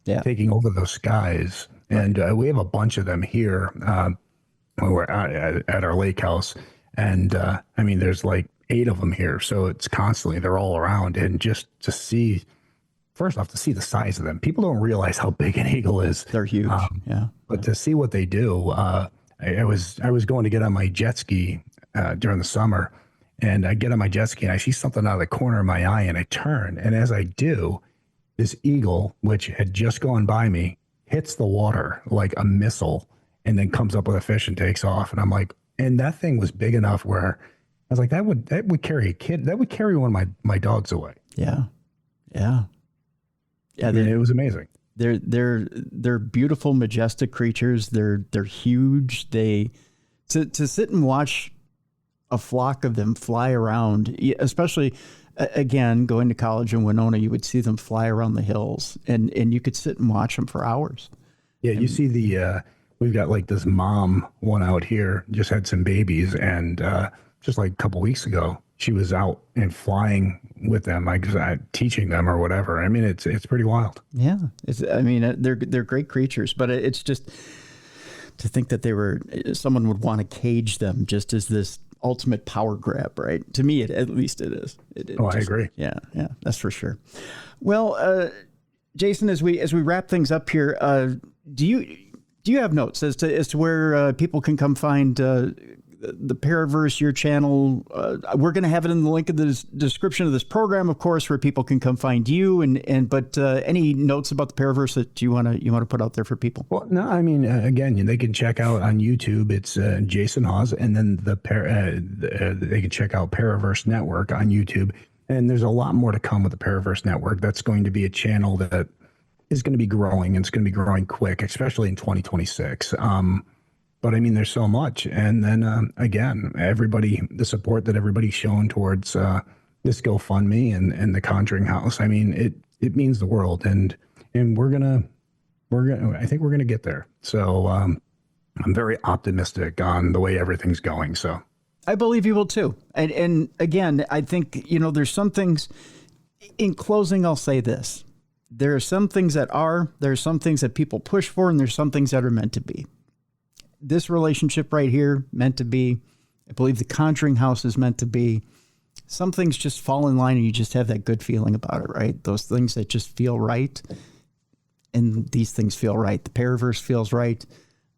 taking over those skies. And we have a bunch of them here when we're at our lake house. And I mean, there's 8 of them here. So it's constantly, they're all around. And just to see, first off, to see the size of them. People don't realize how big an eagle is. They're huge. But to see what they do, I was going to get on my jet ski during the summer. And I get on my jet ski and I see something out of the corner of my eye and I turn. And as I do, this eagle, which had just gone by me, hits the water like a missile and then comes up with a fish and takes off. And I'm like, and that thing was big enough where I was like, that would carry a kid. That would carry one of my dogs away. Yeah. I mean, it was amazing. They're beautiful, majestic creatures. They're huge. To sit and watch a flock of them fly around, especially again, going to college in Winona, you would see them fly around the hills and you could sit and watch them for hours. Yeah. You see we've got this mom one out here, just had some babies. And just a couple weeks ago, she was out and flying with them, teaching them or whatever. I mean, it's pretty wild. Yeah. They're great creatures, but it's just to think that someone would want to cage them just as this ultimate power grab, right? To me, at least it is. I agree. Yeah, that's for sure. Well, Jason, as we wrap things up here, Do you have notes as to where people can come find the Paraverse, your channel? We're going to have it in the link in the description of this program, of course, where people can come find you. But any notes about the Paraverse that you want to put out there for people? Well, no, I mean, again, they can check out on YouTube. It's Jason Hawes, and then they can check out Paraverse Network on YouTube. And there's a lot more to come with the Paraverse Network. That's going to be a channel that is going to be growing, and it's going to be growing quick, especially in 2026. But I mean, there's so much. And then again, the support that everybody's shown towards this GoFundMe and the Conjuring House. I mean, it means the world, and I think we're gonna get there. So I'm very optimistic on the way everything's going. So I believe you will too. And again, I think, there's some things. In closing, I'll say this: there are some things there are some things that people push for, and there's some things that are meant to be. This relationship right here, meant to be. I believe the Conjuring House is meant to be. Some things just fall in line and you just have that good feeling about it, right? Those things that just feel right. And these things feel right. The Paraverse feels right.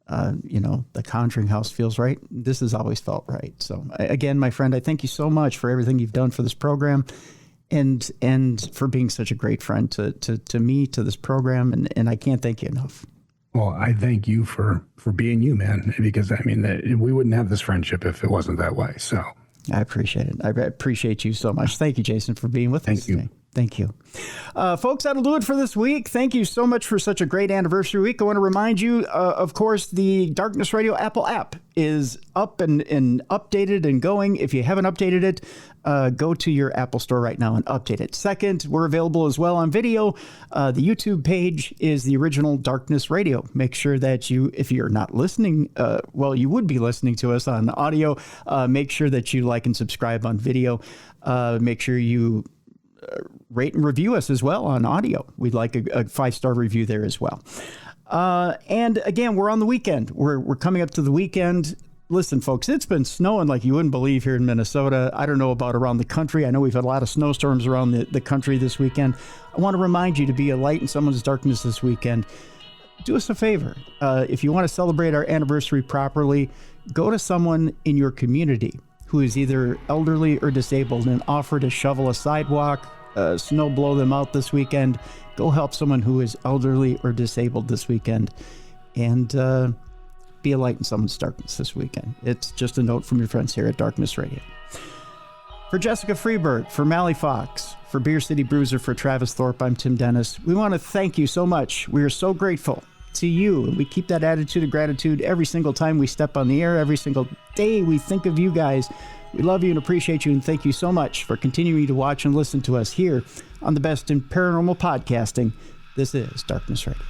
The Conjuring House feels right. This has always felt right. So again, my friend, I thank you so much for everything you've done for this program and for being such a great friend to me, to this program. And I can't thank you enough. Well, I thank you for being you, man, because I mean, we wouldn't have this friendship if it wasn't that way. So I appreciate it. I appreciate you so much. Thank you, Jason, for being with us today. Thank you. Folks, that'll do it for this week. Thank you so much for such a great anniversary week. I want to remind you, of course, the Darkness Radio Apple app is up and updated and going. If you haven't updated it, go to your Apple store right now and update it. Second, we're available as well on video. The YouTube page is the original Darkness Radio. Make sure that if you're not listening, you would be listening to us on audio. Make sure that you like and subscribe on video. Make sure you rate and review us as well on audio. We'd like a 5-star review there as well. And again, we're on the weekend. We're coming up to the weekend. Listen, folks, it's been snowing like you wouldn't believe here in Minnesota. I don't know about around the country. I know we've had a lot of snowstorms around the country this weekend. I want to remind you to be a light in someone's darkness this weekend. Do us a favor. If you want to celebrate our anniversary properly, go to someone in your community who is either elderly or disabled and offer to shovel a sidewalk, snow blow them out this weekend. Go help someone who is elderly or disabled this weekend, and be a light in someone's darkness this weekend. It's just a note from your friends here at Darkness Radio. For Jessica Freeberg, for Mally Fox, for Beer City Bruiser, for Travis Thorpe, I'm Tim Dennis. We want to thank you so much. We are so grateful to you, and we keep that attitude of gratitude every single time we step on the air. Every single day we think of you guys. We love you and appreciate you, and thank you so much for continuing to watch and listen to us here on the best in paranormal podcasting. This is Darkness Radio.